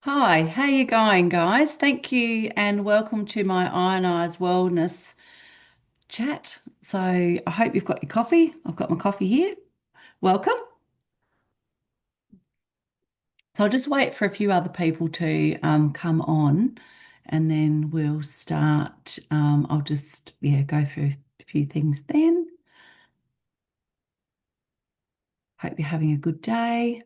Hi, how you going, guys? Thank you and welcome to my Ionized Wellness chat. So I hope you've got your coffee. I've got my coffee here. Welcome. So I'll just wait for a few other people to come on and then we'll start. I'll just, go through a few things then. Hope you're having a good day.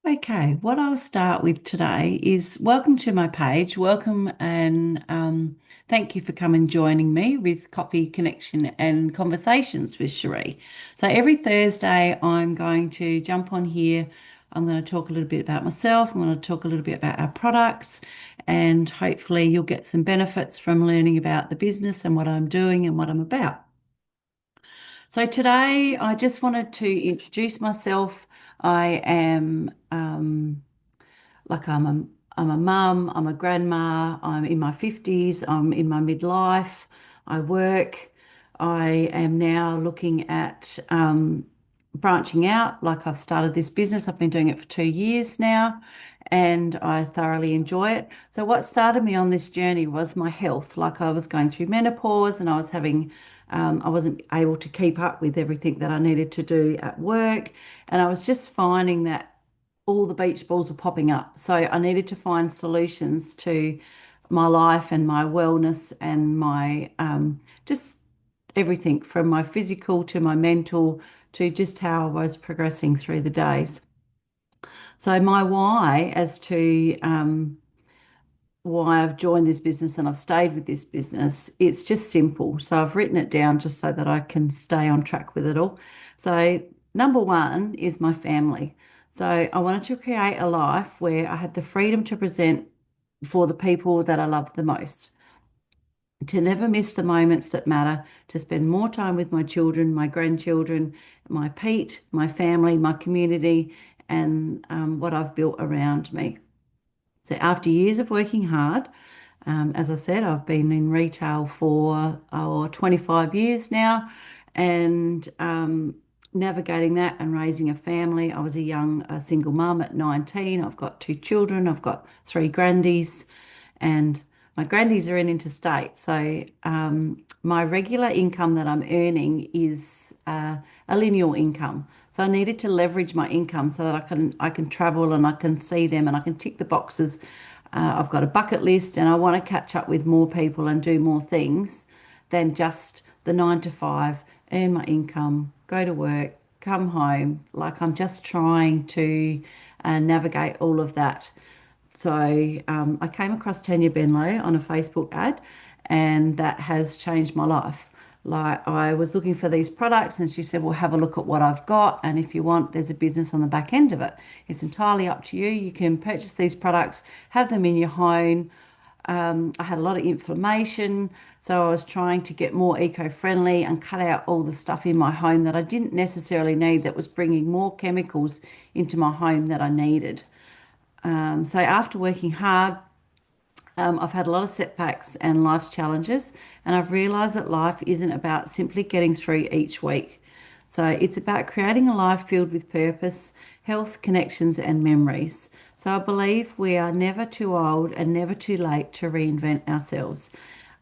Okay, what I'll start with today is welcome to my page. Welcome and thank you for coming joining me with Coffee Connection and Conversations with Cherie. So every Thursday, I'm going to jump on here. I'm going to talk a little bit about myself. I'm going to talk a little bit about our products, and hopefully, you'll get some benefits from learning about the business and what I'm doing and what I'm about. So today, I just wanted to introduce myself. I am like I'm a mum, I'm a grandma, I'm in my 50s, I'm in my midlife, I work. I am now looking at branching out. Like I've started this business, I've been doing it for 2 years now, and I thoroughly enjoy it. So what started me on this journey was my health. Like I was going through menopause and I wasn't able to keep up with everything that I needed to do at work. And I was just finding that all the beach balls were popping up. So I needed to find solutions to my life and my wellness and my just everything from my physical to my mental to just how I was progressing through the days. So my why as to why I've joined this business and I've stayed with this business, it's just simple. So I've written it down just so that I can stay on track with it all. So number one is my family. So I wanted to create a life where I had the freedom to present for the people that I love the most, to never miss the moments that matter, to spend more time with my children, my grandchildren, my Pete, my family, my community, and what I've built around me. So after years of working hard, as I said, I've been in retail for 25 years now, and navigating that and raising a family. I was a single mum at 19. I've got two children. I've got three grandies, and my grandies are in interstate. So my regular income that I'm earning is a lineal income. So I needed to leverage my income so that I can travel and I can see them and I can tick the boxes. I've got a bucket list and I want to catch up with more people and do more things than just the 9 to 5, earn my income, go to work, come home. Like I'm just trying to navigate all of that. So I came across Tanya Benlow on a Facebook ad, and that has changed my life. Like I was looking for these products, and she said, "Well, have a look at what I've got, and if you want, there's a business on the back end of it. It's entirely up to you. You can purchase these products, have them in your home." I had a lot of inflammation, so I was trying to get more eco-friendly and cut out all the stuff in my home that I didn't necessarily need, that was bringing more chemicals into my home that I needed. So after working hard, I've had a lot of setbacks and life's challenges, and I've realized that life isn't about simply getting through each week. So it's about creating a life filled with purpose, health, connections, and memories. So I believe we are never too old and never too late to reinvent ourselves.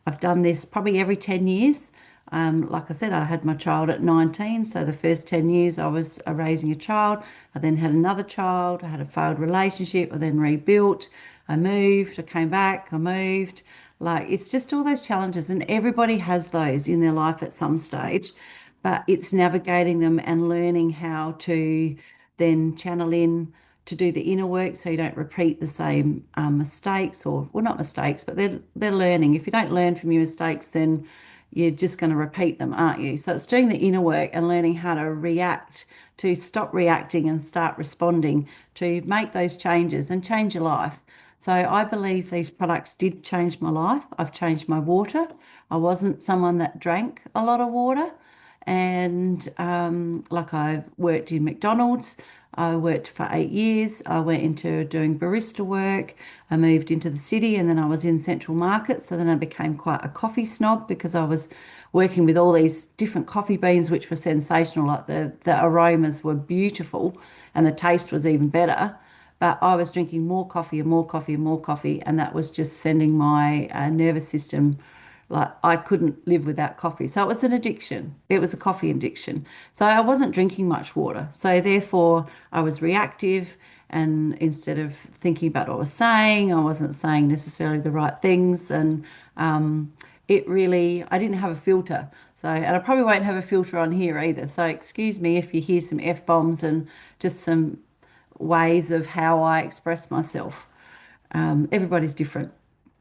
I've done this probably every 10 years. Like I said, I had my child at 19, so the first 10 years I was raising a child. I then had another child, I had a failed relationship, I then rebuilt, I moved, I came back, I moved. Like it's just all those challenges, and everybody has those in their life at some stage, but it's navigating them and learning how to then channel in to do the inner work so you don't repeat the same mistakes, or well, not mistakes, but they're learning. If you don't learn from your mistakes, then you're just going to repeat them, aren't you? So it's doing the inner work and learning how to react, to stop reacting and start responding, to make those changes and change your life. So I believe these products did change my life. I've changed my water. I wasn't someone that drank a lot of water, And like I've worked in McDonald's. I worked for 8 years. I went into doing barista work. I moved into the city and then I was in central markets. So then I became quite a coffee snob because I was working with all these different coffee beans, which were sensational. Like the aromas were beautiful and the taste was even better. But I was drinking more coffee and more coffee and more coffee, and that was just sending my nervous system like I couldn't live without coffee. So it was an addiction. It was a coffee addiction. So I wasn't drinking much water. So therefore, I was reactive. And instead of thinking about what I was saying, I wasn't saying necessarily the right things. And it really, I didn't have a filter. So, and I probably won't have a filter on here either. So excuse me if you hear some F bombs and just some ways of how I express myself. Everybody's different.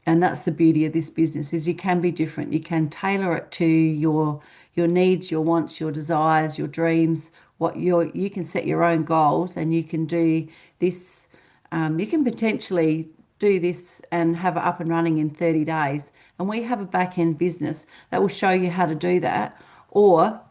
And that's the beauty of this business is you can be different. You can tailor it to your needs, your wants, your desires, your dreams, what you can set your own goals and you can do this. You can potentially do this and have it up and running in 30 days. And we have a back end business that will show you how to do that. Or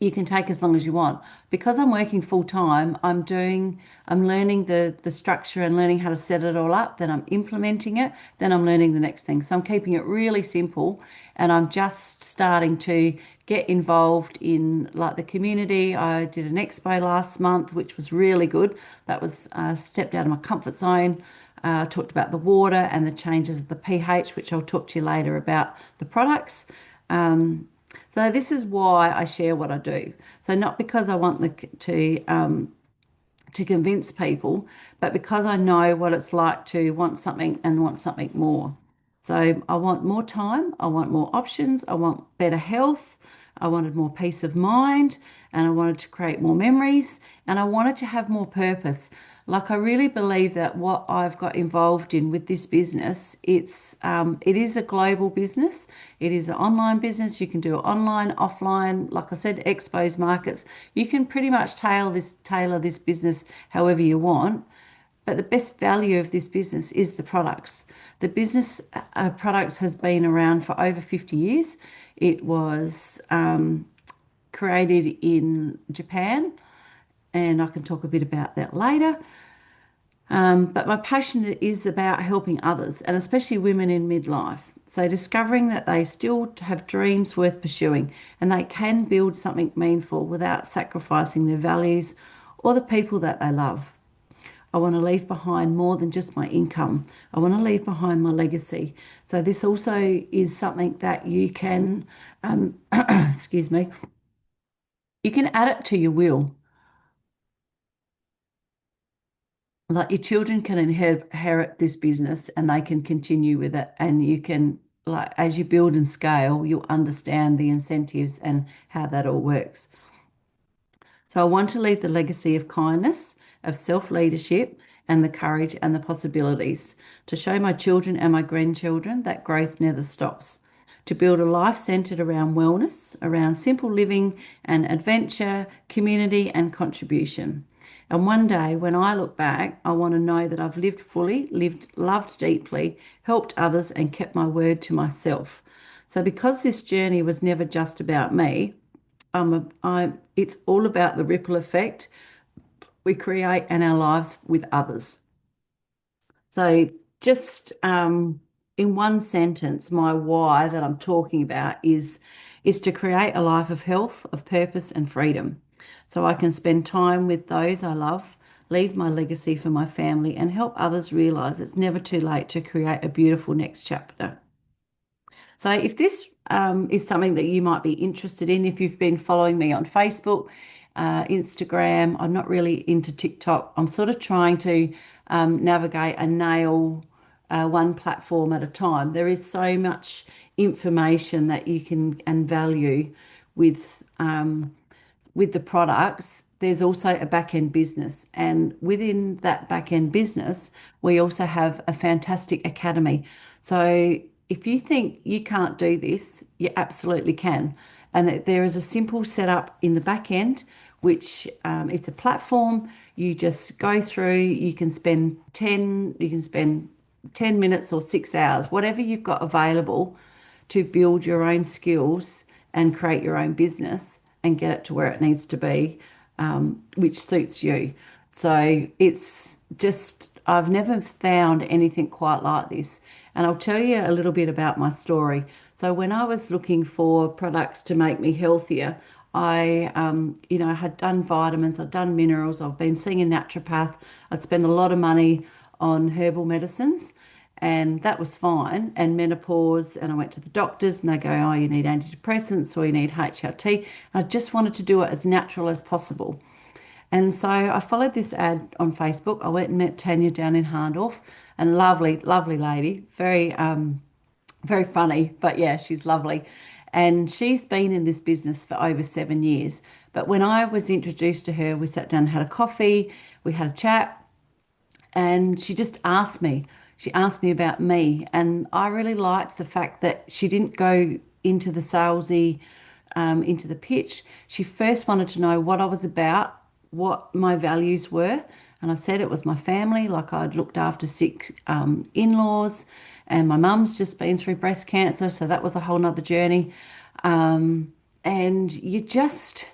you can take as long as you want. Because I'm working full time, I'm learning the structure and learning how to set it all up, then I'm implementing it, then I'm learning the next thing. So I'm keeping it really simple and I'm just starting to get involved in like the community. I did an expo last month, which was really good. That was stepped out of my comfort zone. Talked about the water and the changes of the pH, which I'll talk to you later about the products. So this is why I share what I do. So not because I want to convince people, but because I know what it's like to want something and want something more. So I want more time, I want more options, I want better health, I wanted more peace of mind, and I wanted to create more memories, and I wanted to have more purpose. Like I really believe that what I've got involved in with this business, it is a global business. It is an online business. You can do it online, offline. Like I said, expos, markets. You can pretty much tailor this business however you want. But the best value of this business is the products. The business products has been around for over 50 years. It was created in Japan, and I can talk a bit about that later. But my passion is about helping others, and especially women in midlife. So discovering that they still have dreams worth pursuing and they can build something meaningful without sacrificing their values or the people that they love. I want to leave behind more than just my income. I want to leave behind my legacy. So this also is something that you can, excuse me, you can add it to your will. Like your children can inherit this business and they can continue with it. And you can, like, as you build and scale, you'll understand the incentives and how that all works. So I want to leave the legacy of kindness, of self-leadership, and the courage and the possibilities to show my children and my grandchildren that growth never stops. To build a life centered around wellness, around simple living and adventure, community, and contribution. And one day when I look back, I want to know that I've lived fully, loved deeply, helped others, and kept my word to myself. So because this journey was never just about me, it's all about the ripple effect we create in our lives with others. So, just in one sentence, my why that I'm talking about is to create a life of health, of purpose, and freedom, so I can spend time with those I love, leave my legacy for my family, and help others realize it's never too late to create a beautiful next chapter. So if this is something that you might be interested in, if you've been following me on Facebook, Instagram, I'm not really into TikTok. I'm sort of trying to navigate and nail one platform at a time. There is so much information that you can and value with with the products, there's also a back end business. And within that back end business, we also have a fantastic academy. So if you think you can't do this, you absolutely can. And that there is a simple setup in the back end, which it's a platform. You just go through, you can spend 10 minutes or 6 hours, whatever you've got available to build your own skills and create your own business. and get it to where it needs to be, which suits you. So it's just, I've never found anything quite like this. And I'll tell you a little bit about my story. So when I was looking for products to make me healthier, had done vitamins, I'd done minerals, I've been seeing a naturopath, I'd spent a lot of money on herbal medicines, and that was fine. And menopause, and I went to the doctors, and they go, "Oh, you need antidepressants or you need HRT." I just wanted to do it as natural as possible. And so I followed this ad on Facebook. I went and met Tanya down in Hahndorf, and lovely, lovely lady, very funny, but yeah, she's lovely. And she's been in this business for over 7 years. But when I was introduced to her, we sat down and had a coffee, we had a chat, and she asked me about me. And I really liked the fact that she didn't go into the salesy, into the pitch. She first wanted to know what I was about, what my values were. And I said it was my family, like I'd looked after six in-laws, and my mum's just been through breast cancer, so that was a whole nother journey. And you just,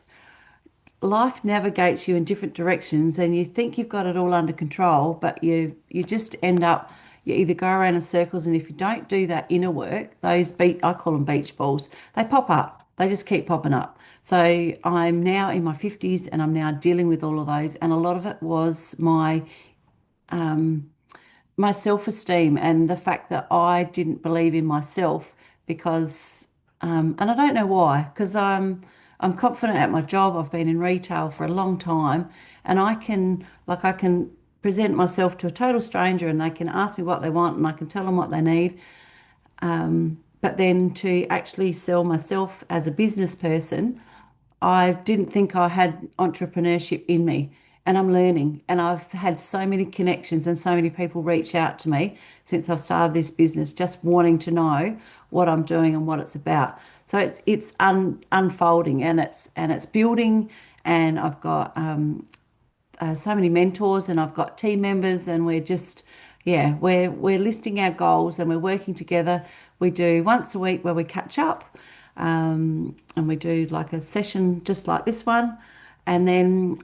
life navigates you in different directions, and you think you've got it all under control, but you just end up, you either go around in circles, and if you don't do that inner work, I call them beach balls, they pop up, they just keep popping up. So I'm now in my 50s, and I'm now dealing with all of those, and a lot of it was my self-esteem and the fact that I didn't believe in myself, because and I don't know why, because I'm confident at my job. I've been in retail for a long time, and I can present myself to a total stranger, and they can ask me what they want, and I can tell them what they need. But then to actually sell myself as a business person, I didn't think I had entrepreneurship in me, and I'm learning. And I've had so many connections and so many people reach out to me since I've started this business, just wanting to know what I'm doing and what it's about. So it's unfolding, and it's building, and I've got so many mentors, and I've got team members, and we're listing our goals, and we're working together. We do once a week where we catch up, and we do like a session just like this one, and then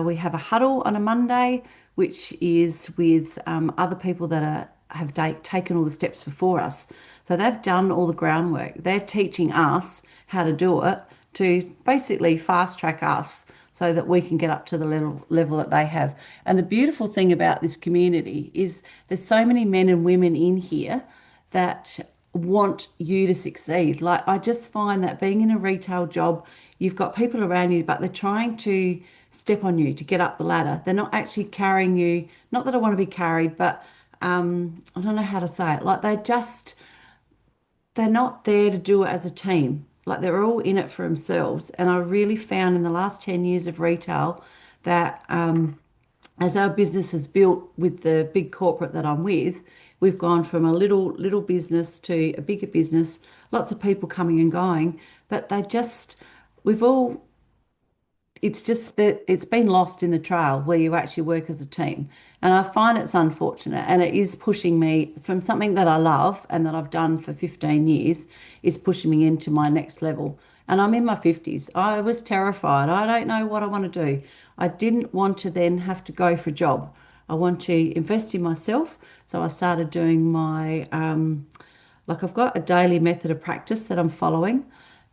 we have a huddle on a Monday, which is with other people that have taken all the steps before us. So they've done all the groundwork. They're teaching us how to do it, to basically fast track us so that we can get up to the level that they have. And the beautiful thing about this community is there's so many men and women in here that want you to succeed. Like, I just find that being in a retail job, you've got people around you, but they're trying to step on you to get up the ladder. They're not actually carrying you. Not that I want to be carried, but I don't know how to say it. Like, they're not there to do it as a team. Like, they're all in it for themselves. And I really found in the last 10 years of retail that as our business has built with the big corporate that I'm with, we've gone from a little business to a bigger business, lots of people coming and going, but we've all it's just that it's been lost in the trail where you actually work as a team. And I find it's unfortunate, and it is pushing me from something that I love and that I've done for 15 years, is pushing me into my next level. And I'm in my 50s. I was terrified. I don't know what I want to do. I didn't want to then have to go for a job. I want to invest in myself. So I started doing I've got a daily method of practice that I'm following,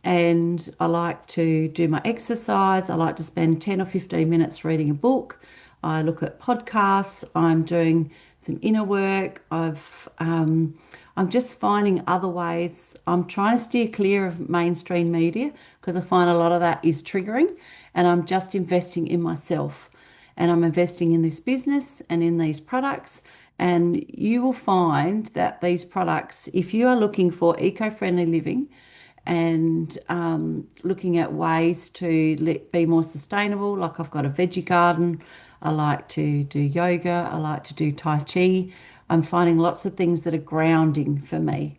and I like to do my exercise. I like to spend 10 or 15 minutes reading a book. I look at podcasts. I'm doing some inner work. I'm just finding other ways. I'm trying to steer clear of mainstream media because I find a lot of that is triggering, and I'm just investing in myself, and I'm investing in this business and in these products. And you will find that these products, if you are looking for eco-friendly living, and looking at ways to be more sustainable. Like, I've got a veggie garden. I like to do yoga. I like to do Tai Chi. I'm finding lots of things that are grounding for me.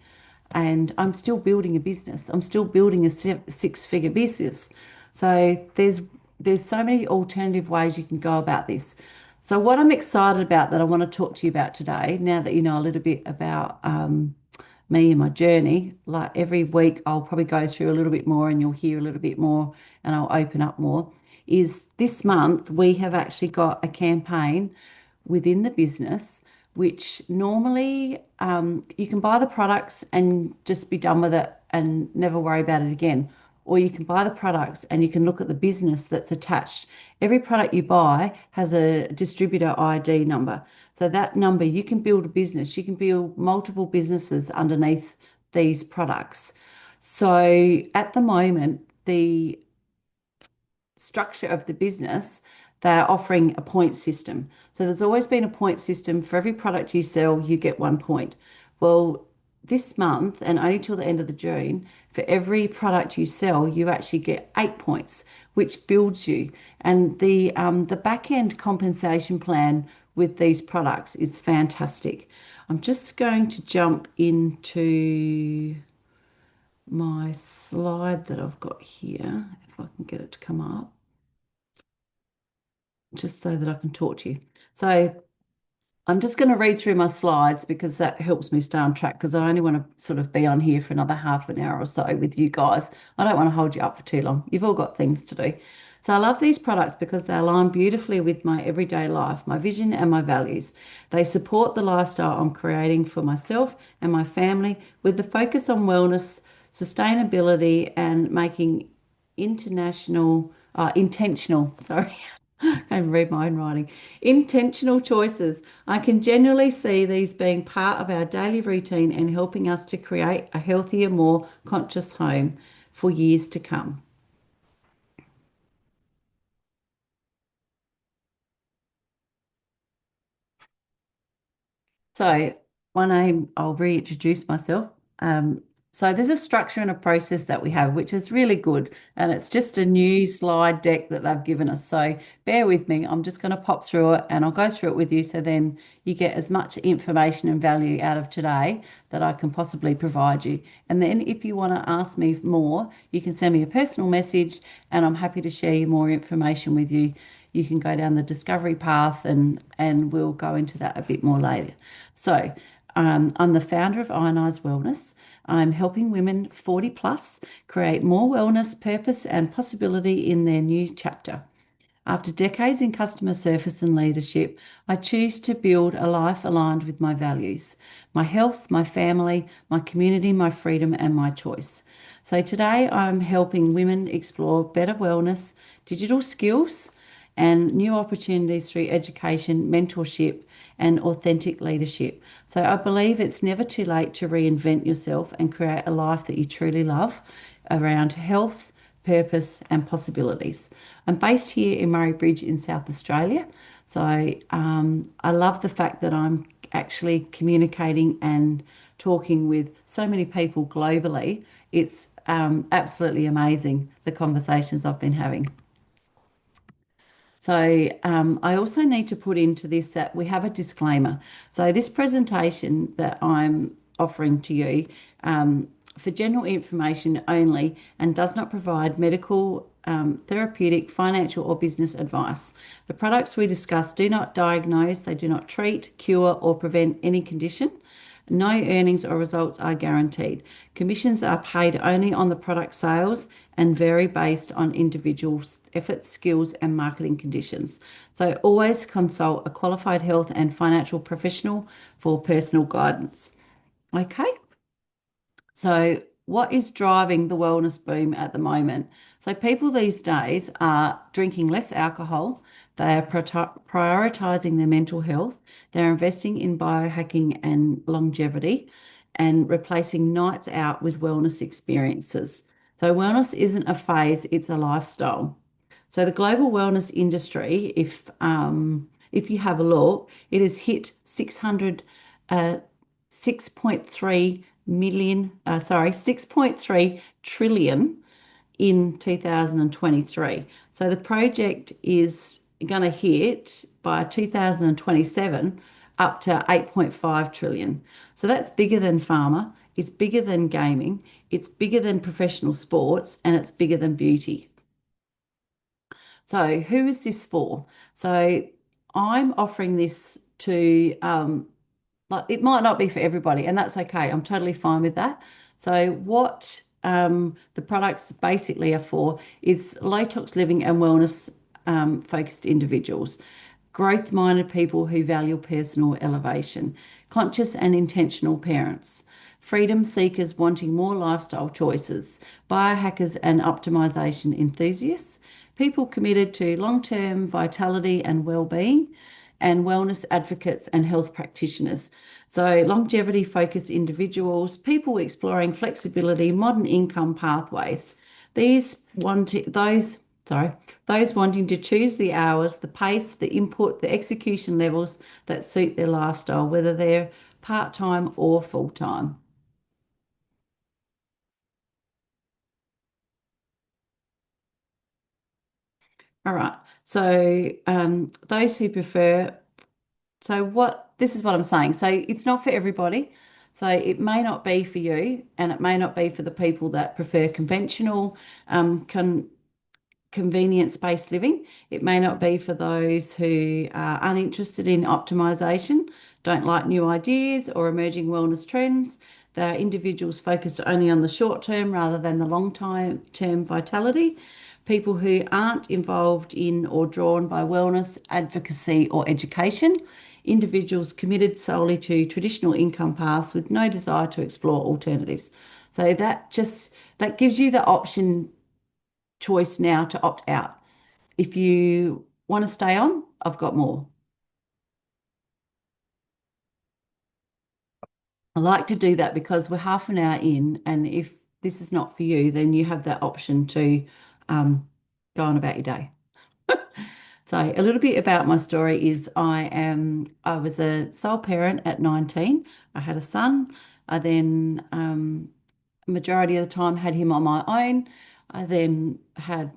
And I'm still building a business. I'm still building a six-figure business. So there's so many alternative ways you can go about this. So what I'm excited about that I want to talk to you about today, now that you know a little bit about me and my journey, like every week I'll probably go through a little bit more and you'll hear a little bit more and I'll open up more, is this month we have actually got a campaign within the business, which normally you can buy the products and just be done with it and never worry about it again. Or you can buy the products and you can look at the business that's attached. Every product you buy has a distributor ID number. So that number, you can build a business, you can build multiple businesses underneath these products. So at the moment, the structure of the business, they're offering a point system. So there's always been a point system. For every product you sell, you get 1 point. Well, this month and only till the end of the June, for every product you sell, you actually get 8 points, which builds you. And the back end compensation plan with these products is fantastic. I'm just going to jump into my slide that I've got here, if I can get it to come up, just so that I can talk to you. So I'm just going to read through my slides because that helps me stay on track because I only want to sort of be on here for another half an hour or so with you guys. I don't want to hold you up for too long. You've all got things to do. So I love these products because they align beautifully with my everyday life, my vision and my values. They support the lifestyle I'm creating for myself and my family with the focus on wellness, sustainability and making intentional, sorry, can't even read my own writing. Intentional choices. I can generally see these being part of our daily routine and helping us to create a healthier, more conscious home for years to come. So, my name, I'll reintroduce myself. Um, so, there's a structure and a process that we have, which is really good. And it's just a new slide deck that they've given us. So, bear with me. I'm just going to pop through it and I'll go through it with you. So, then you get as much information and value out of today that I can possibly provide you. And then, if you want to ask me more, you can send me a personal message and I'm happy to share more information with you. You can go down the discovery path and we'll go into that a bit more later. So, I'm the founder of Ionized Wellness. I'm helping women 40 plus create more wellness, purpose, and possibility in their new chapter. After decades in customer service and leadership, I choose to build a life aligned with my values, my health, my family, my community, my freedom, and my choice. So today I'm helping women explore better wellness, digital skills, and new opportunities through education, mentorship, and authentic leadership. So I believe it's never too late to reinvent yourself and create a life that you truly love around health, purpose, and possibilities. I'm based here in Murray Bridge in South Australia. So I love the fact that I'm actually communicating and talking with so many people globally. It's absolutely amazing the conversations I've been having. So I also need to put into this that we have a disclaimer. So this presentation that I'm offering to you for general information only and does not provide medical, therapeutic, financial, or business advice. The products we discuss do not diagnose, they do not treat, cure, or prevent any condition. No earnings or results are guaranteed. Commissions are paid only on the product sales and vary based on individuals' efforts, skills, and marketing conditions. So always consult a qualified health and financial professional for personal guidance. Okay. So, what is driving the wellness boom at the moment? So, people these days are drinking less alcohol, they are prioritizing their mental health, they're investing in biohacking and longevity, and replacing nights out with wellness experiences. So, wellness isn't a phase, it's a lifestyle. So, the global wellness industry, if you have a look, it has hit 6.3 million, 6.3 trillion in 2023. So the project is going to hit by 2027 up to 8.5 trillion. So that's bigger than pharma, it's bigger than gaming, it's bigger than professional sports, and it's bigger than beauty. So who is this for? So I'm offering this to Like it might not be for everybody, and that's okay. I'm totally fine with that. So what the products basically are for is low tox living and wellness focused individuals, growth minded people who value personal elevation, conscious and intentional parents, freedom seekers wanting more lifestyle choices, biohackers and optimization enthusiasts, people committed to long term vitality and well-being, and wellness advocates and health practitioners. So, longevity focused individuals, people exploring flexibility, modern income pathways. These want those sorry, those wanting to choose the hours, the pace, the input, the execution levels that suit their lifestyle, whether they're part-time or full-time. All right. So those who prefer, so what this is what I'm saying. So it's not for everybody. So it may not be for you, and it may not be for the people that prefer conventional, con convenience-based living. It may not be for those who are uninterested in optimization, don't like new ideas or emerging wellness trends. They're individuals focused only on the short term rather than the long time term vitality. People who aren't involved in or drawn by wellness, advocacy, or education. Individuals committed solely to traditional income paths with no desire to explore alternatives. So that gives you the option choice now to opt out. If you want to stay on, I've got more. I like to do that because we're half an hour in, and if this is not for you, then you have that option to um, go on about your day. So a little bit about my story is I was a sole parent at 19. I had a son. I then majority of the time had him on my own. I then had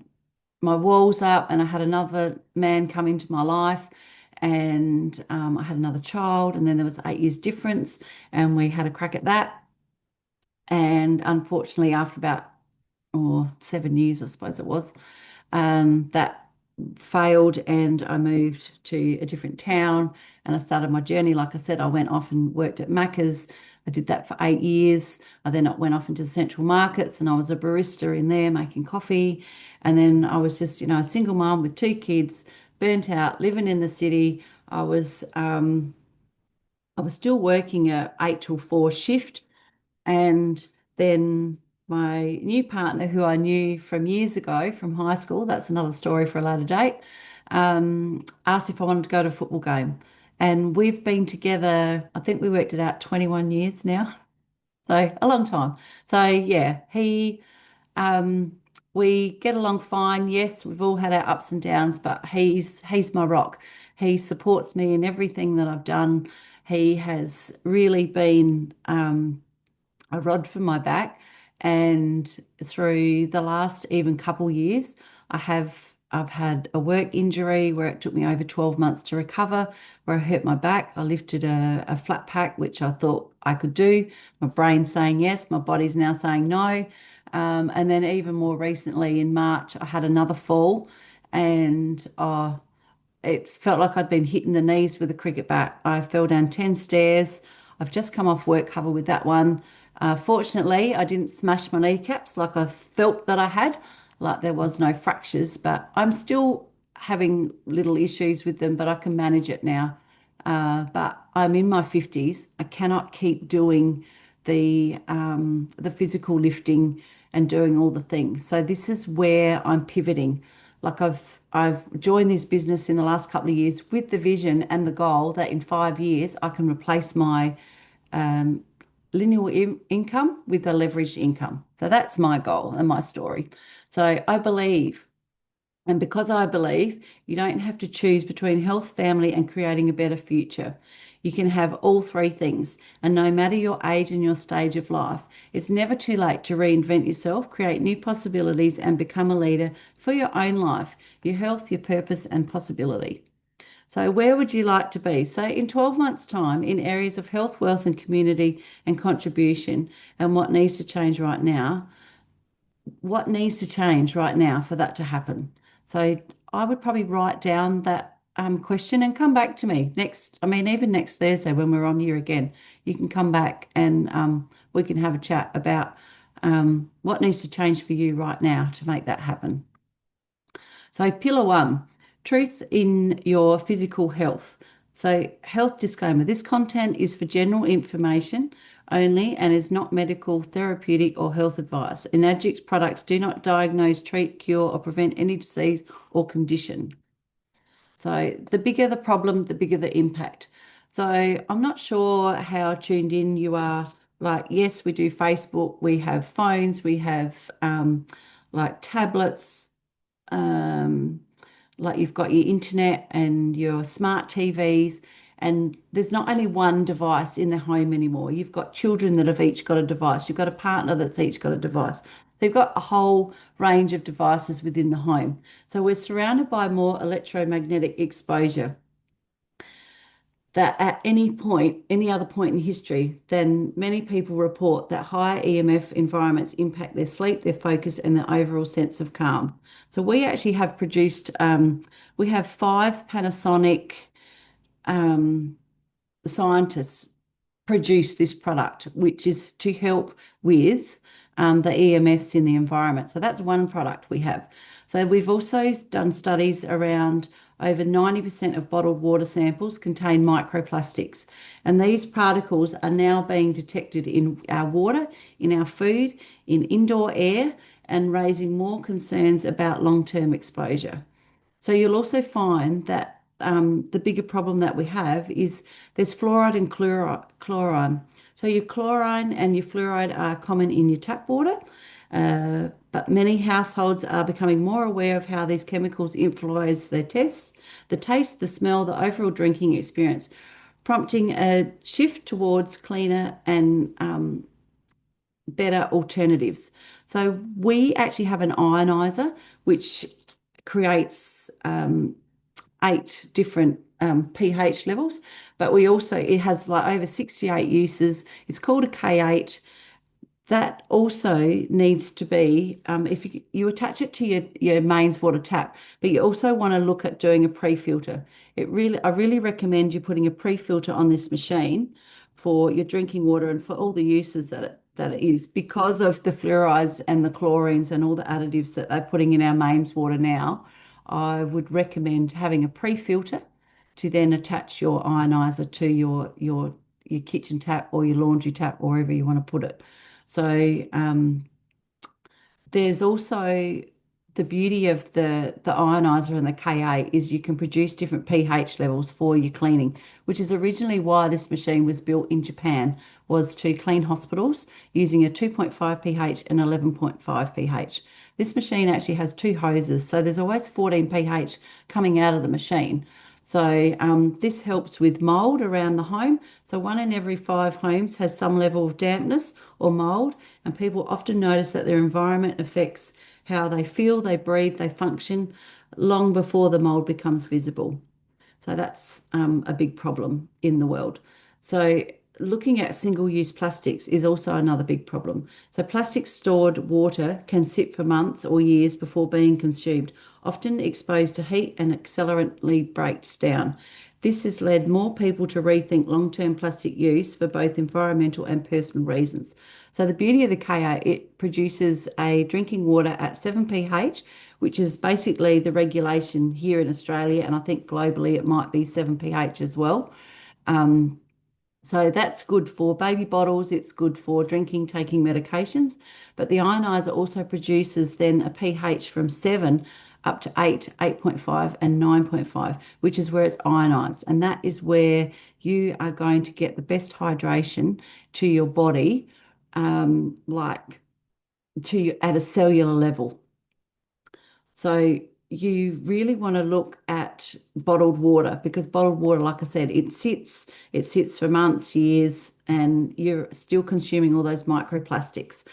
my walls up and I had another man come into my life and I had another child and then there was 8 years difference and we had a crack at that. And unfortunately, after about 7 years, I suppose it was, that failed and I moved to a different town and I started my journey. Like I said, I went off and worked at Macca's. I did that for 8 years. I then went off into the central markets and I was a barista in there making coffee. And then I was just, a single mom with 2 kids, burnt out, living in the city. I was still working a 8 till 4 shift and then my new partner, who I knew from years ago from high school, that's another story for a later date, asked if I wanted to go to a football game. And we've been together, I think we worked it out 21 years now. So a long time. So yeah, um, we get along fine. Yes, we've all had our ups and downs, but he's my rock. He supports me in everything that I've done. He has really been a rod for my back. And through the last even couple years, I've had a work injury where it took me over 12 months to recover, where I hurt my back. I lifted a flat pack, which I thought I could do. My brain's saying yes, my body's now saying no. And then even more recently in March, I had another fall and it felt like I'd been hitting the knees with a cricket bat. I fell down 10 stairs. I've just come off work cover with that one. Fortunately, I didn't smash my kneecaps like I felt that I had, like there was no fractures, but I'm still having little issues with them, but I can manage it now. But I'm in my 50s. I cannot keep doing the physical lifting and doing all the things. So this is where I'm pivoting. Like I've joined this business in the last couple of years with the vision and the goal that in 5 years I can replace my um, linear income with a leveraged income. So that's my goal and my story. So I believe, and because I believe you don't have to choose between health, family, and creating a better future. You can have all three things. And no matter your age and your stage of life, it's never too late to reinvent yourself, create new possibilities, and become a leader for your own life, your health, your purpose, and possibility. So, where would you like to be? So, in 12 months' time, in areas of health, wealth, and community and contribution, and what needs to change right now, what needs to change right now for that to happen? So, I would probably write down that. question and come back to me next. I mean, even next Thursday when we're on here again, you can come back and we can have a chat about what needs to change for you right now to make that happen. So, pillar one, truth in your physical health. So, health disclaimer, this content is for general information only and is not medical, therapeutic, or health advice. Enagic products do not diagnose, treat, cure, or prevent any disease or condition. So, the bigger the problem, the bigger the impact. So, I'm not sure how tuned in you are. Like, yes, we do Facebook, we have phones, we have like tablets, um, like you've got your internet and your smart TVs, and there's not only one device in the home anymore. You've got children that have each got a device. You've got a partner that's each got a device. They've got a whole range of devices within the home. So we're surrounded by more electromagnetic exposure that at any point, any other point in history, then many people report that high EMF environments impact their sleep, their focus, and their overall sense of calm. So we actually have produced, we have five Panasonic um, scientists produce this product, which is to help with the EMFs in the environment. So that's one product we have. So we've also done studies around over 90% of bottled water samples contain microplastics. And these particles are now being detected in our water, in our food, in indoor air, and raising more concerns about long-term exposure. So you'll also find that the bigger problem that we have is there's fluoride and chlorine. So your chlorine and your fluoride are common in your tap water, but many households are becoming more aware of how these chemicals influence their tests, the taste, the smell, the overall drinking experience, prompting a shift towards cleaner and better alternatives. So we actually have an ionizer which creates eight different pH levels, but we also, it has like over 68 uses. It's called a K8. That also needs to be, if you attach it to your mains water tap, but you also want to look at doing a pre-filter. I really recommend you putting a pre-filter on this machine for your drinking water and for all the uses that it is because of the fluorides and the chlorines and all the additives that they're putting in our mains water now. I would recommend having a pre-filter to then attach your ionizer to your kitchen tap or your laundry tap or wherever you want to put it. So there's also the beauty of the ionizer and the Ka is you can produce different pH levels for your cleaning, which is originally why this machine was built in Japan, was to clean hospitals using a 2.5 pH and 11.5 pH. This machine actually has two hoses, so there's always 14 pH coming out of the machine. So this helps with mold around the home. So one in every five homes has some level of dampness or mold, and people often notice that their environment affects how they feel, they breathe, they function long before the mold becomes visible. So that's a big problem in the world. So looking at single-use plastics is also another big problem. So plastic stored water can sit for months or years before being consumed, often exposed to heat and accelerantly breaks down. This has led more people to rethink long-term plastic use for both environmental and personal reasons. So the beauty of the KO, it produces a drinking water at 7 pH, which is basically the regulation here in Australia, and I think globally it might be 7 pH as well. So that's good for baby bottles, it's good for drinking, taking medications, but the ionizer also produces then a pH from 7 up to 8, 8.5, and 9.5, which is where it's ionized. And that is where you are going to get the best hydration to your body, like to you at a cellular level. So you really want to look at bottled water because bottled water, like I said, it sits for months, years, and you're still consuming all those microplastics.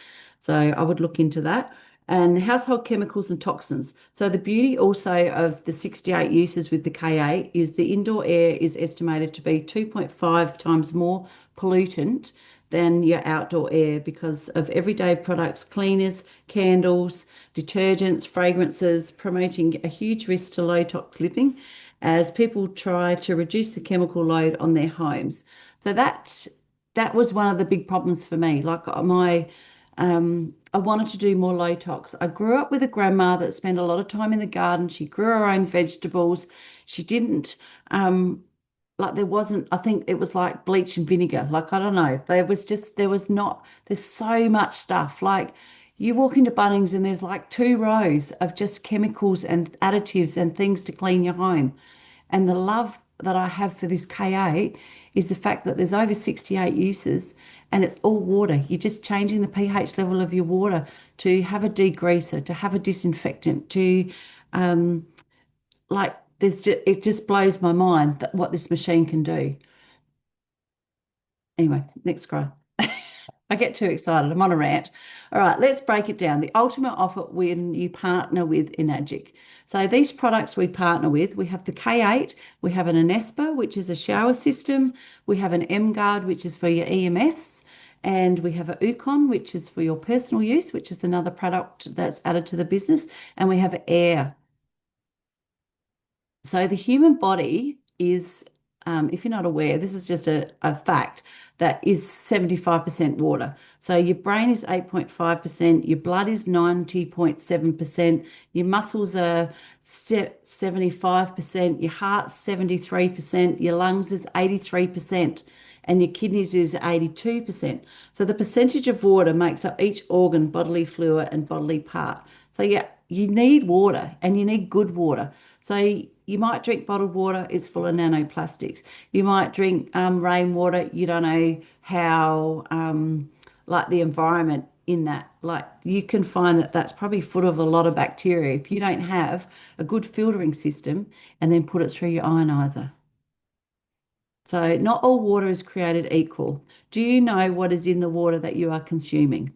So I would look into that. And household chemicals and toxins. So the beauty also of the 68 uses with the Ka is the indoor air is estimated to be 2.5 times more pollutant than your outdoor air because of everyday products, cleaners, candles, detergents, fragrances, promoting a huge risk to low tox living as people try to reduce the chemical load on their homes. So that was one of the big problems for me. I wanted to do more low tox. I grew up with a grandma that spent a lot of time in the garden. She grew her own vegetables. She didn't like there wasn't, I think it was like bleach and vinegar. Like, I don't know. There was not, there's so much stuff. Like, you walk into Bunnings and there's like two rows of just chemicals and additives and things to clean your home. And the love that I have for this K8 is the fact that there's over 68 uses and it's all water. You're just changing the pH level of your water to have a degreaser, to have a disinfectant, to um, it just blows my mind that what this machine can do. Anyway, next scroll. I get too excited. I'm on a rant. All right, let's break it down. The ultimate offer when you partner with Enagic. So these products we partner with, we have the K8, we have an Anespa, which is a shower system, we have an M Guard, which is for your EMFs, and we have a Ukon, which is for your personal use, which is another product that's added to the business, and we have Air. So the human body is, if you're not aware, this is just a fact that is 75% water. So your brain is 8.5%, your blood is 90.7%, your muscles are 75%, your heart's 73%, your lungs is 83%, and your kidneys is 82%. So the percentage of water makes up each organ, bodily fluid, and bodily part. So yeah, you need water and you need good water. So you might drink bottled water, it's full of nanoplastics. You might drink rainwater, you don't know how, like the environment in that. Like you can find that that's probably full of a lot of bacteria if you don't have a good filtering system and then put it through your ionizer. So not all water is created equal. Do you know what is in the water that you are consuming?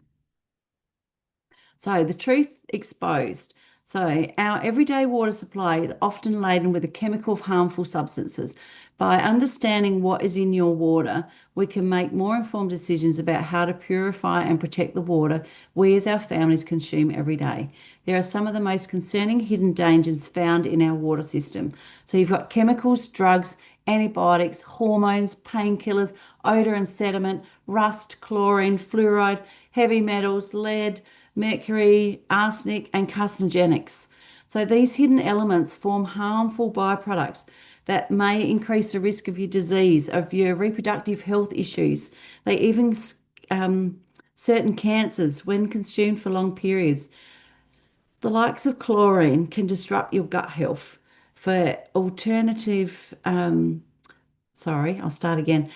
So the truth exposed. So our everyday water supply is often laden with a chemical of harmful substances. By understanding what is in your water, we can make more informed decisions about how to purify and protect the water we as our families consume every day. There are some of the most concerning hidden dangers found in our water system. So you've got chemicals, drugs, antibiotics, hormones, painkillers, odor and sediment, rust, chlorine, fluoride, heavy metals, lead, mercury, arsenic, and carcinogenics. So these hidden elements form harmful byproducts that may increase the risk of your disease, of your reproductive health issues. They even certain cancers when consumed for long periods. The likes of chlorine can disrupt your gut health. For alternative, sorry, I'll start again.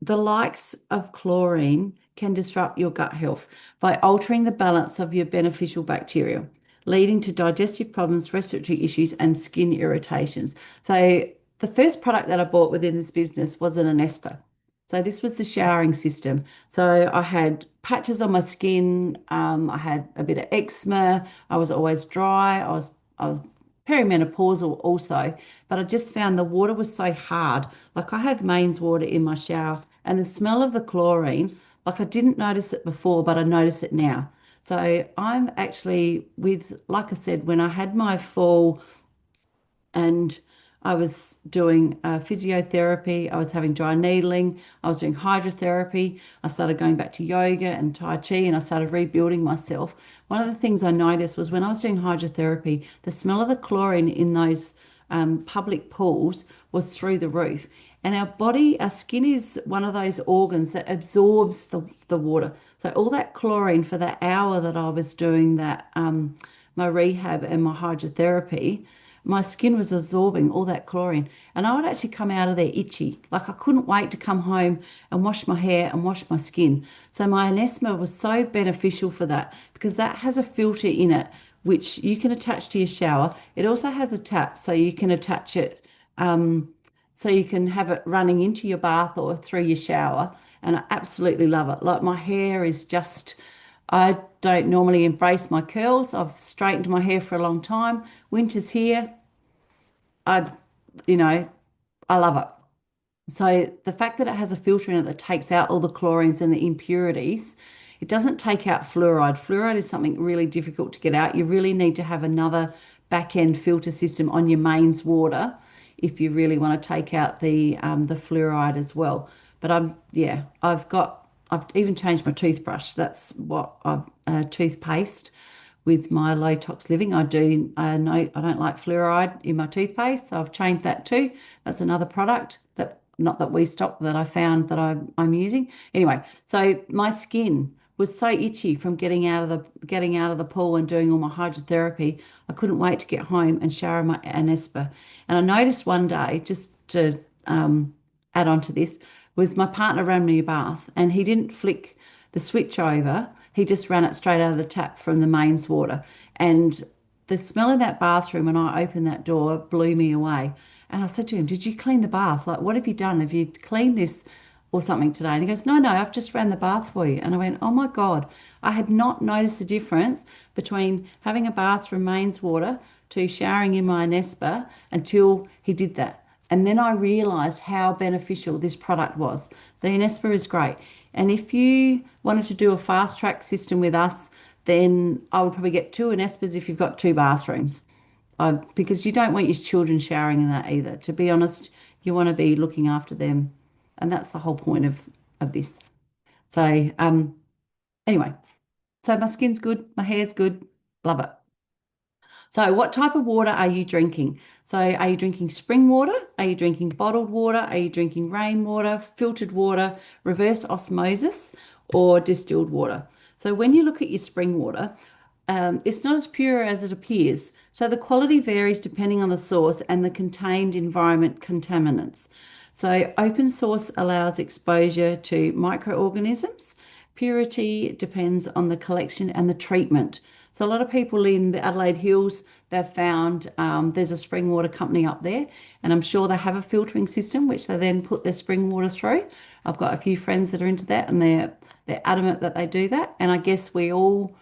The likes of chlorine can disrupt your gut health by altering the balance of your beneficial bacteria, leading to digestive problems, respiratory issues, and skin irritations. So, the first product that I bought within this business was an Anespa. So, this was the showering system. So, I had patches on my skin, I had a bit of eczema, I was always dry, I was perimenopausal also, but I just found the water was so hard. Like I have mains water in my shower, and the smell of the chlorine, like I didn't notice it before, but I notice it now. So I'm actually with, like I said, when I had my fall and I was doing physiotherapy, I was having dry needling, I was doing hydrotherapy, I started going back to yoga and Tai Chi, and I started rebuilding myself. One of the things I noticed was when I was doing hydrotherapy, the smell of the chlorine in those public pools was through the roof. And our body, our skin is one of those organs that absorbs the water. So all that chlorine for that hour that I was doing that my rehab and my hydrotherapy, my skin was absorbing all that chlorine. And I would actually come out of there itchy. Like I couldn't wait to come home and wash my hair and wash my skin. So my anesma was so beneficial for that because that has a filter in it which you can attach to your shower. It also has a tap so you can attach it so you can have it running into your bath or through your shower. And I absolutely love it. Like my hair is just, I don't normally embrace my curls. I've straightened my hair for a long time. Winter's here. I, you know, I love it. So the fact that it has a filter in it that takes out all the chlorines and the impurities, it doesn't take out fluoride. Fluoride is something really difficult to get out. You really need to have another back end filter system on your mains water if you really want to take out the fluoride as well. But yeah, I've even changed my toothbrush. That's what I've toothpaste with my low tox living. I know I don't like fluoride in my toothpaste, so I've changed that too. That's another product that not that we stopped that I found that I'm using. Anyway, so my skin was so itchy from getting out of the pool and doing all my hydrotherapy. I couldn't wait to get home and shower my anespa. And I noticed one day, just to add on to this, was my partner ran me a bath and he didn't flick the switch over. He just ran it straight out of the tap from the mains water. And the smell in that bathroom when I opened that door blew me away. And I said to him, "Did you clean the bath? Like, what have you done? Have you cleaned this or something today?" And he goes, "No, no, I've just ran the bath for you." And I went, "Oh my God, I had not noticed the difference between having a bath from mains water to showering in my Nespa until he did that." And then I realized how beneficial this product was. The Inespa is great. And if you wanted to do a fast track system with us, then I would probably get two Inespas if you've got two bathrooms. Because you don't want your children showering in that either. To be honest, you want to be looking after them. And that's the whole point of this. So, anyway, so my skin's good, my hair's good, love it. So, what type of water are you drinking? So, are you drinking spring water? Are you drinking bottled water? Are you drinking rainwater, filtered water, reverse osmosis, or distilled water? So, when you look at your spring water, it's not as pure as it appears. So, the quality varies depending on the source and the contained environment contaminants. So, open source allows exposure to microorganisms. Purity depends on the collection and the treatment. So a lot of people in the Adelaide Hills, they've found there's a spring water company up there, and I'm sure they have a filtering system which they then put their spring water through. I've got a few friends that are into that, and they're adamant that they do that. And I guess we all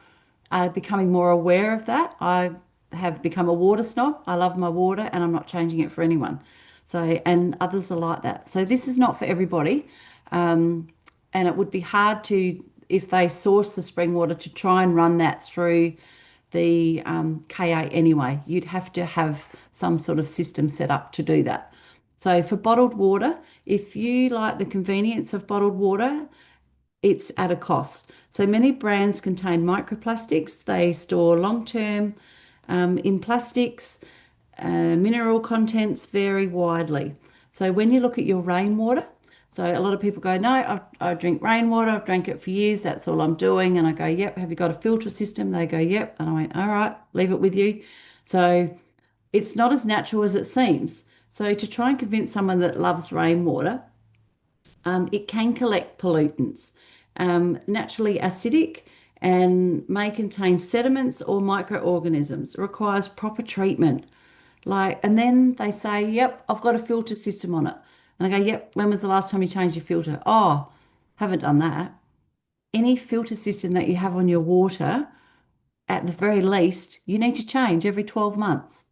are becoming more aware of that. I have become a water snob. I love my water, and I'm not changing it for anyone. So, and others are like that. So this is not for everybody. Um, and it would be hard to, if they source the spring water, to try and run that through the KA anyway. You'd have to have some sort of system set up to do that. So for bottled water, if you like the convenience of bottled water, it's at a cost. So many brands contain microplastics. They store long term in plastics. Mineral contents vary widely. So when you look at your rainwater, so a lot of people go, "No, I drink rainwater. I've drank it for years. That's all I'm doing." And I go, "Yep. Have you got a filter system?" They go, "Yep." And I went, "All right, leave it with you." So it's not as natural as it seems. So to try and convince someone that loves rainwater, it can collect pollutants, naturally acidic, and may contain sediments or microorganisms. It requires proper treatment. And then they say, "Yep, I've got a filter system on it." And I go, "Yep, when was the last time you changed your filter?" "Oh, haven't done that." Any filter system that you have on your water, at the very least, you need to change every 12 months.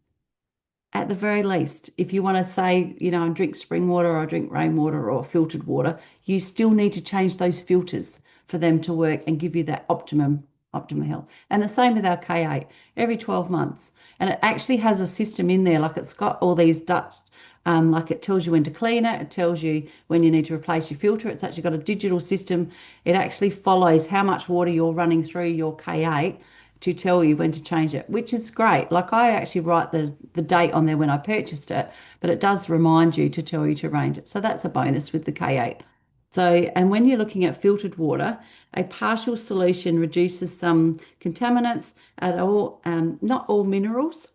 At the very least, if you want to say, I drink spring water or I drink rainwater or filtered water, you still need to change those filters for them to work and give you that optimum health. And the same with our K8, every 12 months. And it actually has a system in there, like it's got all these Dutch, like it tells you when to clean it, it tells you when you need to replace your filter. It's actually got a digital system. It actually follows how much water you're running through your K8 to tell you when to change it, which is great. Like I actually write the date on there when I purchased it, but it does remind you to tell you to range it. So that's a bonus with the K8. So, and when you're looking at filtered water, a partial solution reduces some contaminants at all, not all minerals.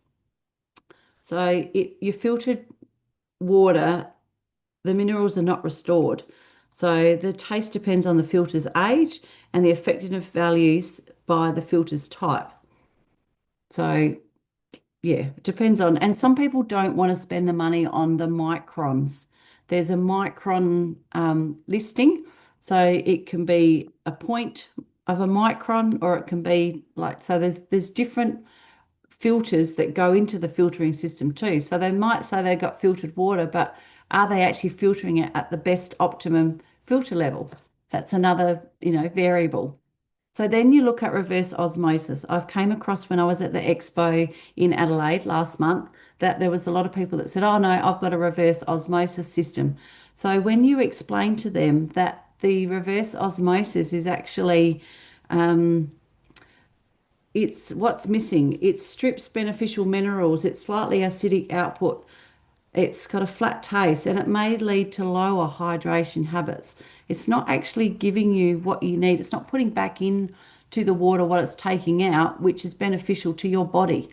So your filtered water, the minerals are not restored. So the taste depends on the filter's age and the effectiveness values by the filter's type. So yeah, it depends on, and some people don't want to spend the money on the microns. There's a micron listing, so it can be a point of a micron, or it can be like, so there's different filters that go into the filtering system too. So they might say they've got filtered water, but are they actually filtering it at the best optimum filter level? That's another, variable. So then you look at reverse osmosis. I've came across when I was at the expo in Adelaide last month that there was a lot of people that said, "Oh no, I've got a reverse osmosis system." So when you explain to them that the reverse osmosis is actually it's what's missing. It strips beneficial minerals. It's slightly acidic output. It's got a flat taste and it may lead to lower hydration habits. It's not actually giving you what you need. It's not putting back in to the water what it's taking out, which is beneficial to your body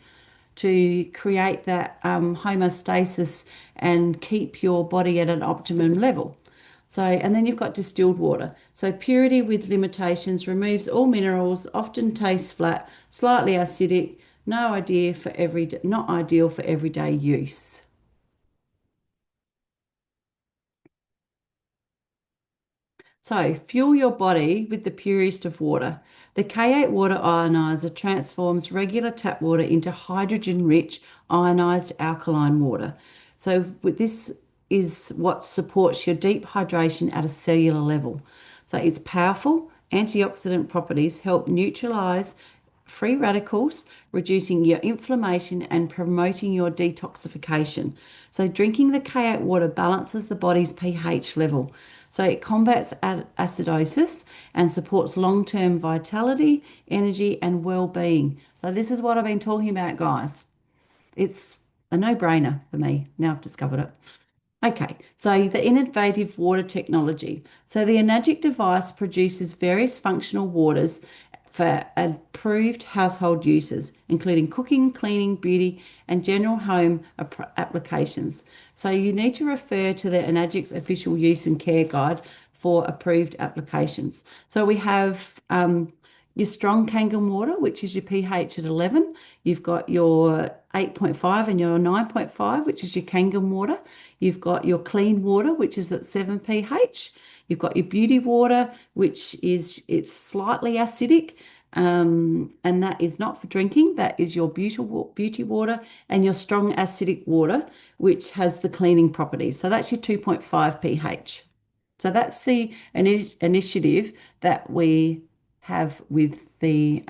to create that homeostasis and keep your body at an optimum level. So, and then you've got distilled water. So, purity with limitations removes all minerals, often tastes flat, slightly acidic, not ideal for everyday use. So, fuel your body with the purest of water. The K8 water ionizer transforms regular tap water into hydrogen rich ionized alkaline water. So, this is what supports your deep hydration at a cellular level. So, its powerful antioxidant properties help neutralize free radicals, reducing your inflammation and promoting your detoxification. So, drinking the K8 water balances the body's pH level. So, it combats acidosis and supports long term vitality, energy, and well being. So, this is what I've been talking about, guys. It's a no brainer for me. Now I've discovered it. Okay, so the innovative water technology. So the Enagic device produces various functional waters for approved household uses, including cooking, cleaning, beauty, and general home applications. So you need to refer to the Enagic's official use and care guide for approved applications. So we have your strong Kangen water, which is your pH at 11. You've got your 8.5 and your 9.5, which is your Kangen water. You've got your clean water, which is at 7 pH. You've got your beauty water, which is it's slightly acidic, and that is not for drinking. That is your beauty water and your strong acidic water, which has the cleaning properties. So that's your 2.5 pH. So that's the initiative that we have with the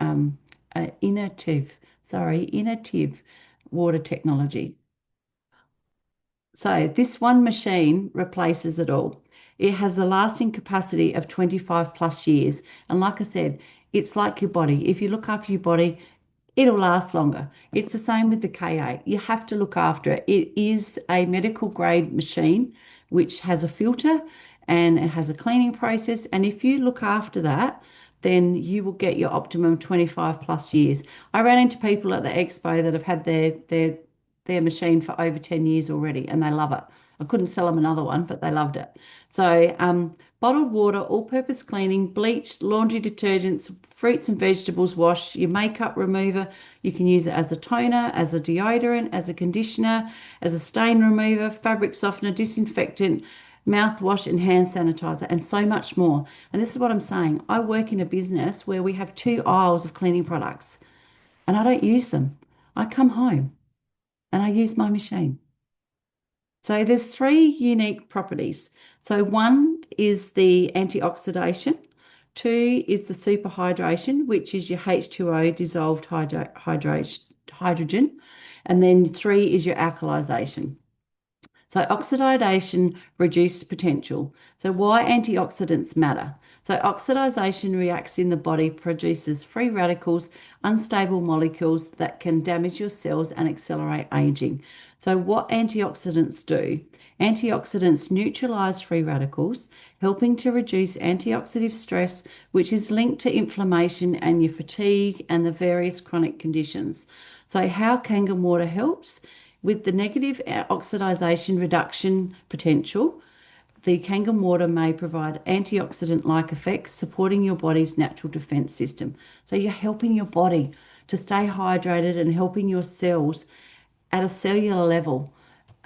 innovative water technology. So this one machine replaces it all. It has a lasting capacity of 25 plus years. And like I said, it's like your body. If you look after your body, it'll last longer. It's the same with the K8. You have to look after it. It is a medical grade machine which has a filter and it has a cleaning process. And if you look after that, then you will get your optimum 25 plus years. I ran into people at the expo that have had their machine for over 10 years already and they love it. I couldn't sell them another one, but they loved it. So, bottled water, all-purpose cleaning, bleach, laundry detergents, fruits and vegetables wash, your makeup remover. You can use it as a toner, as a deodorant, as a conditioner, as a stain remover, fabric softener, disinfectant, mouthwash and hand sanitizer, and so much more. And this is what I'm saying. I work in a business where we have two aisles of cleaning products and I don't use them. I come home and I use my machine. So there's three unique properties. So one is the antioxidation, two is the superhydration, which is your H2O dissolved hydrogen, and then three is your alkalization. So oxidation reduces potential. So why antioxidants matter? So oxidation reacts in the body, produces free radicals, unstable molecules that can damage your cells and accelerate aging. So what antioxidants do? Antioxidants neutralize free radicals, helping to reduce antioxidant stress, which is linked to inflammation and your fatigue and the various chronic conditions. So how Kangen water helps? With the negative oxidation reduction potential, the Kangen water may provide antioxidant-like effects, supporting your body's natural defense system. So you're helping your body to stay hydrated and helping your cells at a cellular level.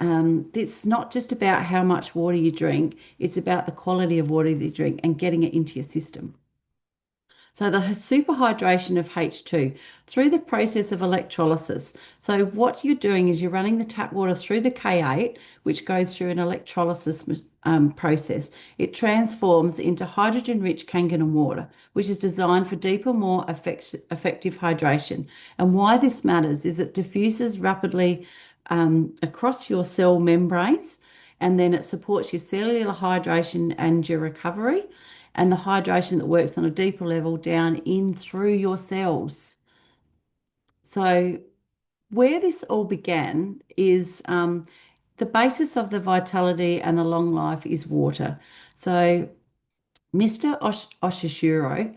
It's not just about how much water you drink, it's about the quality of water that you drink and getting it into your system. So the superhydration of H2 through the process of electrolysis. So what you're doing is you're running the tap water through the K8, which goes through an electrolysis process. It transforms into hydrogen-rich Kangen water, which is designed for deeper, more effective hydration. And why this matters is it diffuses rapidly across your cell membranes, and then it supports your cellular hydration and your recovery and the hydration that works on a deeper level down in through your cells. So, where this all began is the basis of the vitality and the long life is water. So, Mr. Oshishiro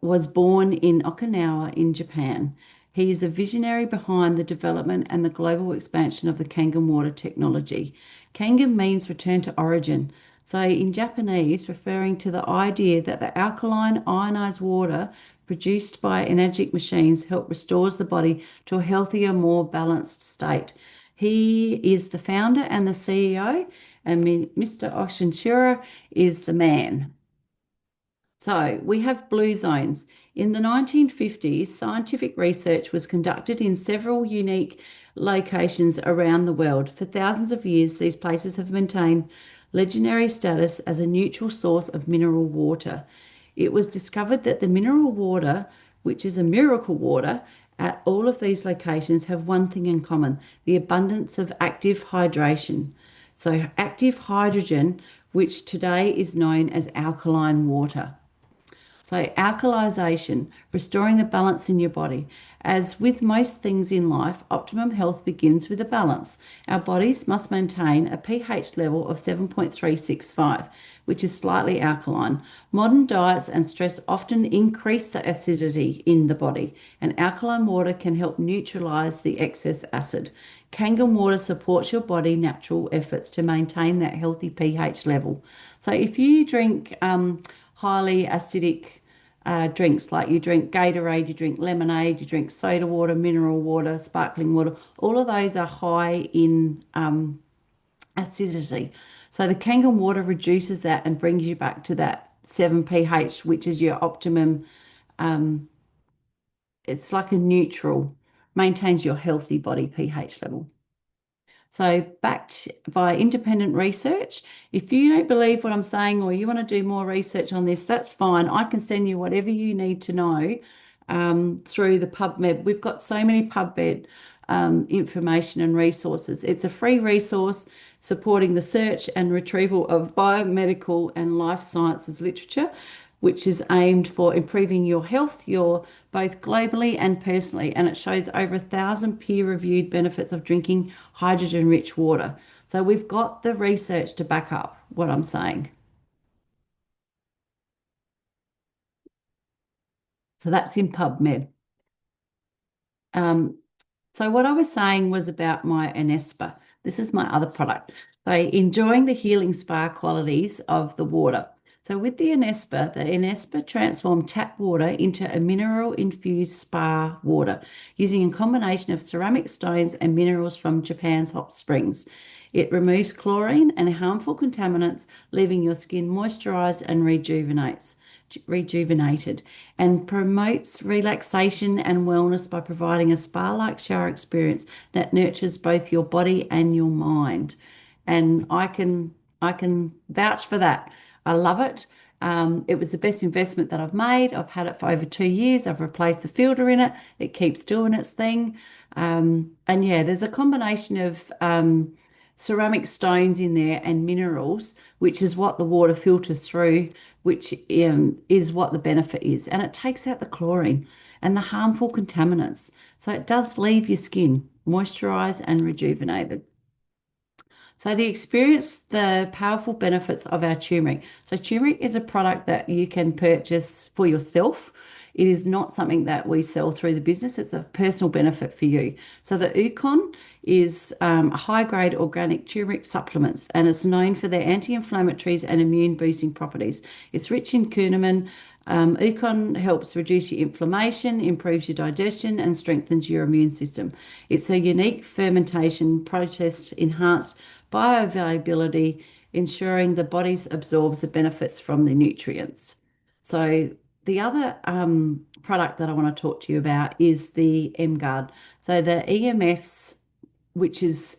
was born in Okinawa in Japan. He is a visionary behind the development and the global expansion of the Kangen water technology. Kangen means return to origin. So, in Japanese, referring to the idea that the alkaline ionized water produced by energetic machines help restores the body to a healthier, more balanced state. He is the founder and the CEO, and Mr. Oshishiro is the man. So we have blue zones. In the 1950s, scientific research was conducted in several unique locations around the world. For thousands of years, these places have maintained legendary status as a neutral source of mineral water. It was discovered that the mineral water, which is a miracle water, at all of these locations have one thing in common, the abundance of active hydration. So active hydrogen, which today is known as alkaline water. So, alkalization, restoring the balance in your body. As with most things in life, optimum health begins with a balance. Our bodies must maintain a pH level of 7.365, which is slightly alkaline. Modern diets and stress often increase the acidity in the body, and alkaline water can help neutralize the excess acid. Kangen water supports your body natural efforts to maintain that healthy pH level. So, if you drink highly acidic drinks like you drink Gatorade, you drink lemonade, you drink soda water, mineral water, sparkling water, all of those are high in acidity. So the Kangen water reduces that and brings you back to that 7 pH, which is your optimum. It's like a neutral, maintains your healthy body pH level. So, backed by independent research. If you don't believe what I'm saying or you want to do more research on this, that's fine. I can send you whatever you need to know through the PubMed. We've got so many PubMed information and resources. It's a free resource supporting the search and retrieval of biomedical and life sciences literature, which is aimed for improving your health, your both globally and personally. And it shows over 1,000 peer-reviewed benefits of drinking hydrogen-rich water. So we've got the research to back up what I'm saying. So that's in PubMed. Um, So what I was saying was about my Anespa. This is my other product. So enjoying the healing spa qualities of the water. So with the Anespa transformed tap water into a mineral infused spa water using a combination of ceramic stones and minerals from Japan's hot springs. It removes chlorine and harmful contaminants, leaving your skin moisturized and rejuvenated, and promotes relaxation and wellness by providing a spa-like shower experience that nurtures both your body and your mind. And I can vouch for that. I love it. It was the best investment that I've made. I've had it for over 2 years. I've replaced the filter in it. It keeps doing its thing. And yeah, there's a combination of ceramic stones in there and minerals, which is what the water filters through, which is what the benefit is. And it takes out the chlorine and the harmful contaminants. So it does leave your skin moisturized and rejuvenated. So the experience the powerful benefits of our turmeric. So turmeric is a product that you can purchase for yourself. It is not something that we sell through the business. It's a personal benefit for you. So the Ukon is a high-grade organic turmeric supplements, and it's known for their anti-inflammatories and immune-boosting properties. It's rich in curcumin. Ukon helps reduce your inflammation, improves your digestion, and strengthens your immune system. It's a unique fermentation process enhanced bioavailability, ensuring the body absorbs the benefits from the nutrients. So the other product that I want to talk to you about is the M Guard. So the EMFs, which is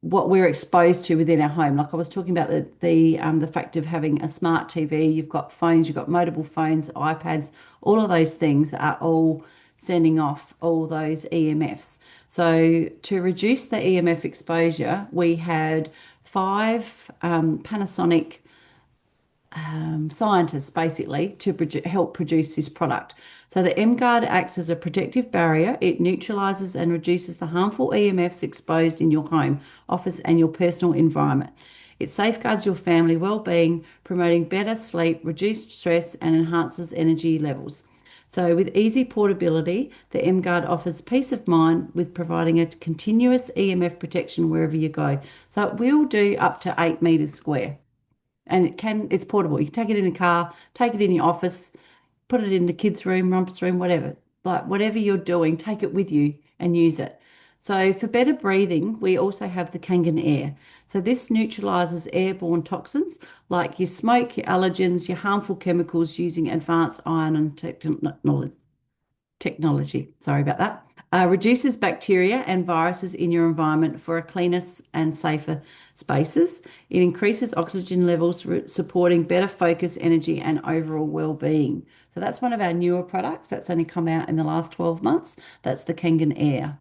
what we're exposed to within our home. Like I was talking about the fact of having a smart TV, you've got phones, you've got mobile phones, iPads, all of those things are all sending off all those EMFs. So to reduce the EMF exposure, we had five Panasonic scientists basically to help produce this product. So the M-Guard acts as a protective barrier. It neutralizes and reduces the harmful EMFs exposed in your home, office, and your personal environment. It safeguards your family well-being, promoting better sleep, reduced stress, and enhances energy levels. So with easy portability, the M-Guard offers peace of mind with providing a continuous EMF protection wherever you go. So it will do up to 8 meters square, and it's portable. You can take it in a car, take it in your office, put it in the kids' room, rumpus room, whatever. Like whatever you're doing, take it with you and use it. So for better breathing, we also have the Kangen Air. So this neutralizes airborne toxins like your smoke, your allergens, your harmful chemicals using advanced ion and technology. Sorry about that. Reduces bacteria and viruses in your environment for a cleaner and safer spaces. It increases oxygen levels, supporting better focus, energy, and overall well-being. So that's one of our newer products that's only come out in the last 12 months. That's the Kangen Air.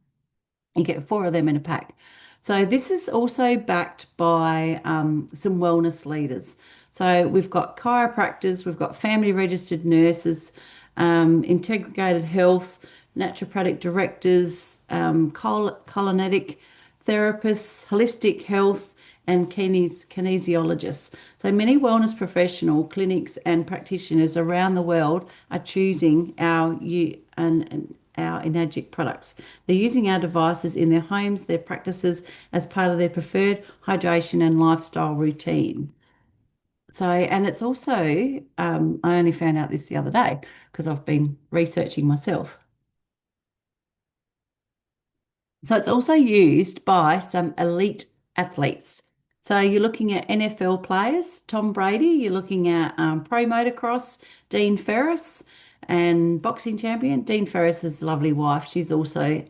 You get four of them in a pack. So this is also backed by some wellness leaders. So we've got chiropractors, we've got family registered nurses, integrated health, naturopathic directors, culinary therapists, holistic health, and kinesiologists. So many wellness professional clinics and practitioners around the world are choosing our Enagic products. They're using our devices in their homes, their practices as part of their preferred hydration and lifestyle routine. So, and it's also, I only found out this the other day because I've been researching myself. So it's also used by some elite athletes. So you're looking at NFL players, Tom Brady, you're looking at pro motocross, Dean Ferris, and boxing champion. Dean Ferris's lovely wife, she's also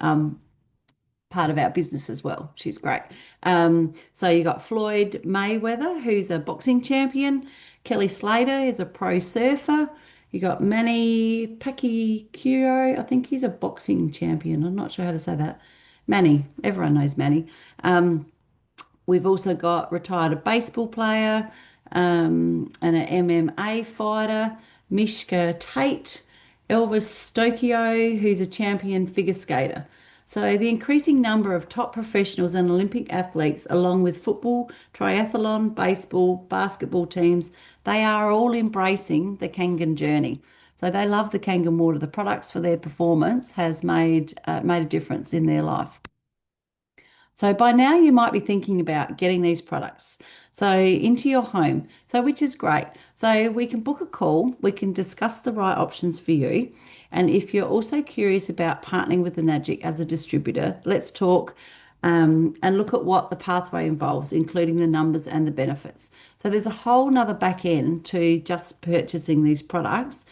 part of our business as well. She's great. So you got Floyd Mayweather, who's a boxing champion. Kelly Slater is a pro surfer. You got Manny Pacquiao. I think he's a boxing champion. I'm not sure how to say that. Manny, everyone knows Manny. We've also got retired baseball player and an MMA fighter, Mishka Tate, Elvis Stokio, who's a champion figure skater. So the increasing number of top professionals and Olympic athletes, along with football, triathlon, baseball, basketball teams, they are all embracing the Kangen journey. So they love the Kangen water. The products for their performance has made a difference in their life. So by now you might be thinking about getting these products so into your home. So which is great. So we can book a call, we can discuss the right options for you. And if you're also curious about partnering with the Nagic as a distributor, let's talk and look at what the pathway involves, including the numbers and the benefits. So there's a whole nother back end to just purchasing these products.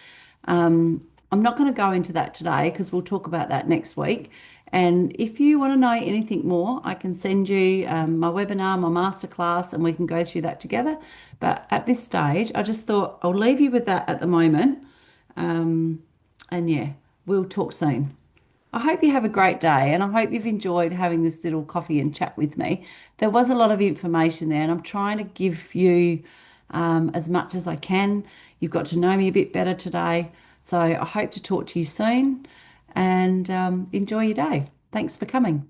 I'm not going to go into that today because we'll talk about that next week. And if you want to know anything more, I can send you my webinar, my masterclass, and we can go through that together. But at this stage, I just thought I'll leave you with that at the moment. And yeah, we'll talk soon. I hope you have a great day and I hope you've enjoyed having this little coffee and chat with me. There was a lot of information there, and I'm trying to give you as much as I can. You've got to know me a bit better today. So I hope to talk to you soon and enjoy your day. Thanks for coming.